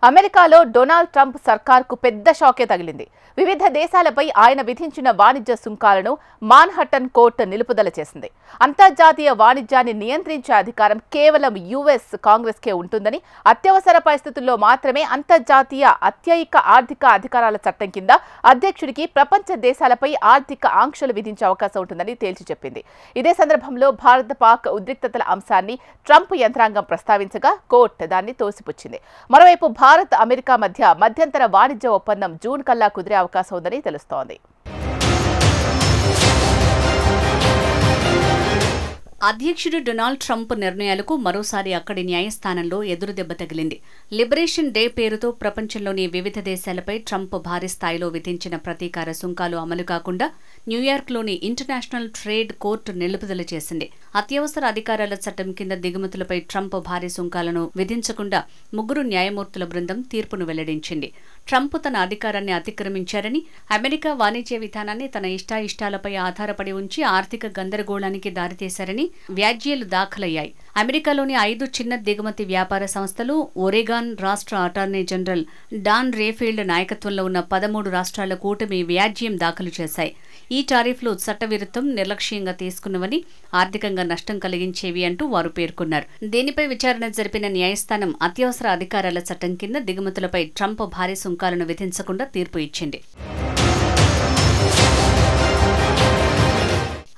అమెరికాలో Donald Trump సర్కార్కు పెద్ద షాకే తగిలింది. వివిధ దేశాలపై ఆయన విధించిన వాణిజ్య సుంకాలను మాన్హట్టన్ కోర్టు నిలుపుదల చేసింది. అంతర్జాతీయ వాణిజ్యాన్ని నియంత్రించే అధికారం కేవలం యుఎస్ కాంగ్రెస్కే ఉంటుందని, అత్యవసర పరిస్థితుల్లో మాత్రమే అంతర్జాతీయ అత్యయిక ఆర్థిక అధికారాల చట్టం కింద అధ్యక్షుడికి ప్రపంచ దేశాలపై ఆర్థిక ఆంక్షలు విధించే అవకాశం ఉంటుందని తేల్చి చెప్పింది. ఇదే సందర్భంలో భారత్ పాక్ ఉద్రిక్తతల అంశాన్ని ట్రంప్ యంత్రాంగం ప్రస్తావించగా కోర్టు దాన్ని తోసిపుచ్చింది. మరోవైపు భారత్ అమెరికా మధ్య మధ్యంతర వాణిజ్య ఒప్పందం జూన్ కల్లా కుదిరే అవకాశం ఉందని తెలుస్తోంది. అధ్యక్షుడు డొనాల్డ్ ట్రంప్ నిర్ణయాలకు మరోసారి అక్కడి న్యాయస్థానంలో ఎదురుదెబ్బ తగిలింది. లిబరేషన్ డే పేరుతో ప్రపంచంలోని వివిధ దేశాలపై ట్రంప్ భారీ స్థాయిలో విధించిన ప్రతీకార సుంకాలు అమలు కాకుండా న్యూయార్క్లోని ఇంటర్నేషనల్ ట్రేడ్ కోర్టు నిలుపుదల చేసింది. అత్యవసర అధికారాల చట్టం కింద దిగుమతులపై ట్రంప్ భారీ సుంకాలను విధించకుండా 3 న్యాయమూర్తుల బృందం తీర్పును వెల్లడించింది. ట్రంప్ తన అధికారాన్ని అతిక్రమించారని, అమెరికా వాణిజ్య విధానాన్ని తన ఇష్టాయిష్టాలపై ఆధారపడి ఉంచి ఆర్థిక గందరగోళానికి దారితీశారని వ్యాజ్యాలు దాఖలయ్యాయి. అమెరికాలోని 5 చిన్న దిగుమతి వ్యాపార సంస్థలు, ఒరెగాన్ రాష్ట్ర అటార్నీ జనరల్ డాన్ రేఫీల్డ్ నాయకత్వంలో ఉన్న 13 రాష్ట్రాల కూటమి వ్యాజ్యం దాఖలు చేశాయి. ఈ టారిఫ్లు చట్టవిరుద్ధం, నిర్లక్ష్యంగా తీసుకున్నవని, ఆర్థికంగా నష్టం కలిగించేవి అంటూ వారు పేర్కొన్నారు. దీనిపై విచారణ జరిపిన న్యాయస్థానం అత్యవసర అధికారాల చట్టం కింద దిగుమతులపై ట్రంప్ భారీ సుంకాలను విధించకుండా తీర్పు ఇచ్చింది.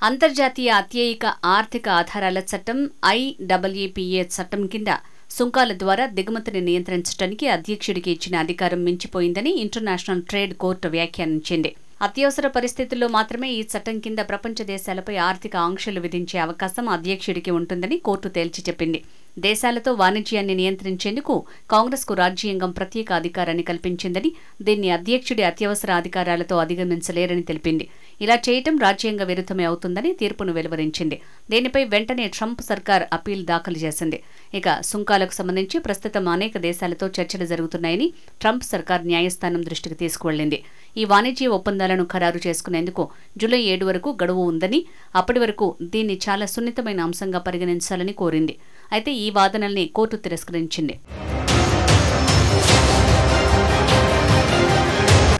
అంతర్జాతీయ అత్యయిక ఆర్థిక ఆధారాల చట్టం IEEPA చట్టం కింద సుంకాల ద్వారా దిగుమతిని నియంత్రించడానికి అధ్యక్షుడికి ఇచ్చిన అధికారం మించిపోయిందని ఇంటర్నేషనల్ ట్రేడ్ కోర్టు వ్యాఖ్యానించింది. అత్యవసర పరిస్థితుల్లో మాత్రమే ఈ చట్టం కింద ప్రపంచ దేశాలపై ఆర్థిక ఆంక్షలు విధించే అవకాశం అధ్యక్షుడికి ఉంటుందని కోర్టు తేల్చి చెప్పింది. దేశాలతో వాణిజ్యాన్ని నియంత్రించేందుకు కాంగ్రెస్కు రాజ్యాంగం ప్రత్యేక అధికారాన్ని కల్పించిందని, దీన్ని అధ్యక్షుడి అత్యవసర అధికారాలతో అధిగమించలేరని తెలిపింది. ఇలా చేయటం రాజ్యాంగ విరుద్ధమే అవుతుందని తీర్పును వెలువరించింది. దీనిపై వెంటనే ట్రంప్ సర్కార్ అప్పీల్ దాఖలు చేసింది. ఇక సుంకాలకు సంబంధించి ప్రస్తుతం అనేక దేశాలతో చర్చలు జరుగుతున్నాయని ట్రంప్ సర్కార్ న్యాయస్థానం దృష్టికి తీసుకువెళ్లింది. ఈ వాణిజ్య ఒప్పందాలను ఖరారు చేసుకునేందుకు జూలై 7 వరకు గడువు ఉందని, అప్పటి వరకు దీన్ని చాలా సున్నితమైన అంశంగా పరిగణించాలని కోరింది. అయితే ఈ వాదనల్ని కోర్టు తిరస్కరించింది.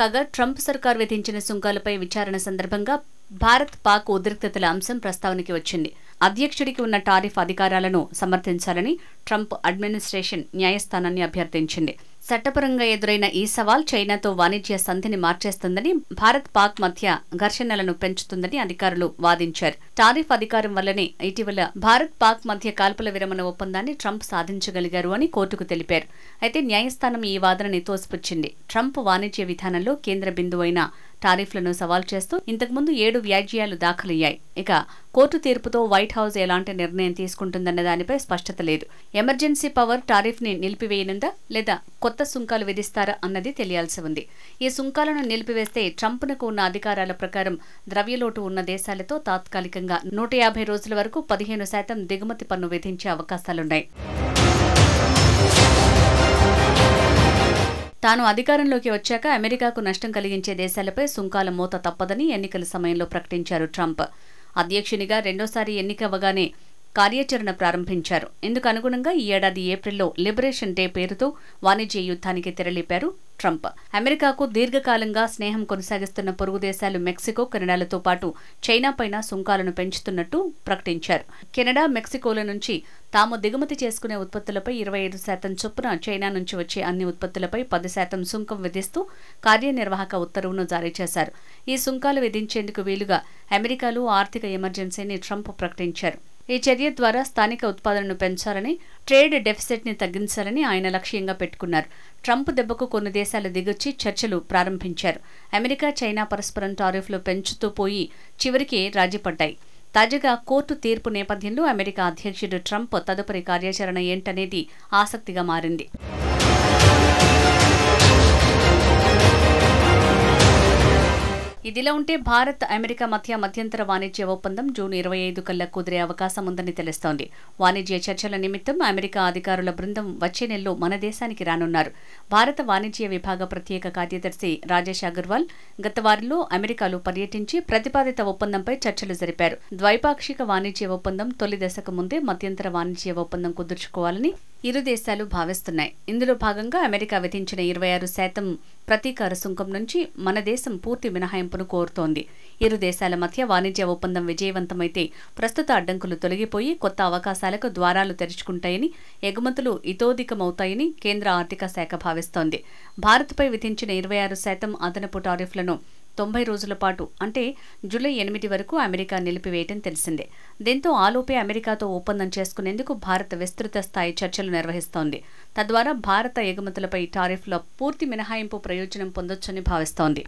కాగా ట్రంప్ సర్కార్ విధించిన సుంకాలపై విచారణ సందర్భంగా భారత్ పాక్ ఉద్రిక్తతల అంశం ప్రస్తావనకి వచ్చింది. అధ్యక్షుడికి ఉన్న టారిఫ్ అధికారాలను సమర్థించాలని ట్రంప్ అడ్మినిస్ట్రేషన్ న్యాయస్థానాన్ని అభ్యర్థించింది. చట్టపరంగా ఎదురైన ఈ సవాల్ చైనాతో వాణిజ్య సంధిని మార్చేస్తుందని, భారత్ పాక్ మధ్య ఘర్షణలను పెంచుతుందని అధికారులు వాదించారు. టారిఫ్ అధికారం వల్లనే ఇటీవల భారత్ పాక్ మధ్య కాల్పుల విరమణ ఒప్పందాన్ని ట్రంప్ సాధించగలిగారు అని కోర్టుకు తెలిపారు. అయితే న్యాయస్థానం ఈ వాదనని తోసిపుచ్చింది. ట్రంప్ వాణిజ్య విధానంలో కేంద్ర బిందువైన టారిఫ్లను సవాల్ చేస్తూ ఇంతకుముందు 7 వ్యాజ్యాలు దాఖలయ్యాయి. ఇక కోర్టు తీర్పుతో వైట్ హౌస్ ఎలాంటి నిర్ణయం తీసుకుంటుందన్న దానిపై స్పష్టత లేదు. ఎమర్జెన్సీ పవర్ టారిఫ్ ని నిలిపివేయనుందా లేదా కొత్త సుంకాలు విధిస్తారా అన్నది తెలియాల్సి ఉంది. ఈ సుంకాలను నిలిపివేస్తే ట్రంప్నకు ఉన్న అధికారాల ప్రకారం ద్రవ్యలోటు ఉన్న దేశాలతో తాత్కాలికంగా 150 రోజుల వరకు 15% దిగుమతి పన్ను విధించే అవకాశాలున్నాయి. తాను అధికారంలోకి వచ్చాక అమెరికాకు నష్టం కలిగించే దేశాలపై సుంకాల మోత తప్పదని ఎన్నికల సమయంలో ప్రకటించారు ట్రంప్. అధ్యక్షునిగా రెండోసారి ఎన్నికవగానే కార్యాచరణ ప్రారంభించారు. ఇందుకు అనుగుణంగా ఈ ఏడాది ఏప్రిల్లో లిబరేషన్ డే పేరుతో వాణిజ్య యుద్ధానికి తెరలేపారు ట్రంప్. అమెరికాకు దీర్ఘకాలంగా స్నేహం కొనసాగిస్తున్న పొరుగు దేశాలు మెక్సికో, కెనడాలతో పాటు చైనాపైన సుంకాలను పెంచుతున్నట్టు ప్రకటించారు. కెనడా, మెక్సికోల నుంచి తాము దిగుమతి చేసుకునే ఉత్పత్తులపై 25% చొప్పున, చైనా నుంచి వచ్చే అన్ని ఉత్పత్తులపై 10% సుంకం విధిస్తూ కార్యనిర్వాహక ఉత్తర్వును జారీ చేశారు. ఈ సుంకాలు విధించేందుకు వీలుగా అమెరికాలో ఆర్థిక ఎమర్జెన్సీని ట్రంప్ ప్రకటించారు. ఈ చర్య ద్వారా స్థానిక ఉత్పాదనను పెంచాలని, ట్రేడ్ డెఫిసిట్ ని తగ్గించాలని ఆయన లక్ష్యంగా పెట్టుకున్నారు. ట్రంప్ దెబ్బకు కొన్ని దేశాలు దిగొచ్చి చర్చలు ప్రారంభించారు. అమెరికా, చైనా పరస్పరం టారిఫ్లు పెంచుతూ పోయి చివరికి రాజీపడ్డాయి. తాజాగా కోర్టు తీర్పు నేపథ్యంలో అమెరికా అధ్యక్షుడు ట్రంప్ తదుపరి కార్యాచరణ ఏంటనేది ఆసక్తిగా మారింది. ఇదిలా ఉంటే భారత్, అమెరికా మధ్య మధ్యంతర వాణిజ్య ఒప్పందం జూన్ 25 కల్లా కుదిరే అవకాశం ఉందని తెలుస్తోంది. వాణిజ్య చర్చల నిమిత్తం అమెరికా అధికారుల బృందం వచ్చే నెలలో మన దేశానికి రానున్నారు. భారత వాణిజ్య విభాగ ప్రత్యేక కార్యదర్శి రాజేష్ అగర్వాల్ గత వారంలో అమెరికాలో పర్యటించి ప్రతిపాదిత ఒప్పందంపై చర్చలు జరిపారు. ద్వైపాక్షిక వాణిజ్య ఒప్పందం తొలి దశకు ముందే మధ్యంతర వాణిజ్య ఒప్పందం కుదుర్చుకోవాలని ఇరు దేశాలు భావిస్తున్నాయి. ఇందులో భాగంగా అమెరికా విధించిన 26% ప్రతీకార సుంకం నుంచి మన దేశం పూర్తి మినహాయింపును కోరుతోంది. ఇరు దేశాల మధ్య వాణిజ్య ఒప్పందం విజయవంతమైతే ప్రస్తుత అడ్డంకులు తొలగిపోయి కొత్త అవకాశాలకు ద్వారాలు తెరుచుకుంటాయని, ఎగుమతులు ఇతోధికమవుతాయని కేంద్ర ఆర్థిక శాఖ భావిస్తోంది. భారత్పై విధించిన 26% అదనపు టారిఫ్లను 90 రోజుల పాటు అంటే జూలై 8 వరకు అమెరికా నిలిపివేయడం తెలిసిందే. దీంతో ఆలోపే అమెరికాతో ఒప్పందం చేసుకునేందుకు భారత్ విస్తృత స్థాయి చర్చలు నిర్వహిస్తోంది. తద్వారా భారత ఎగుమతులపై టారిఫ్ల పూర్తి మినహాయింపు ప్రయోజనం పొందొచ్చని భావిస్తోంది.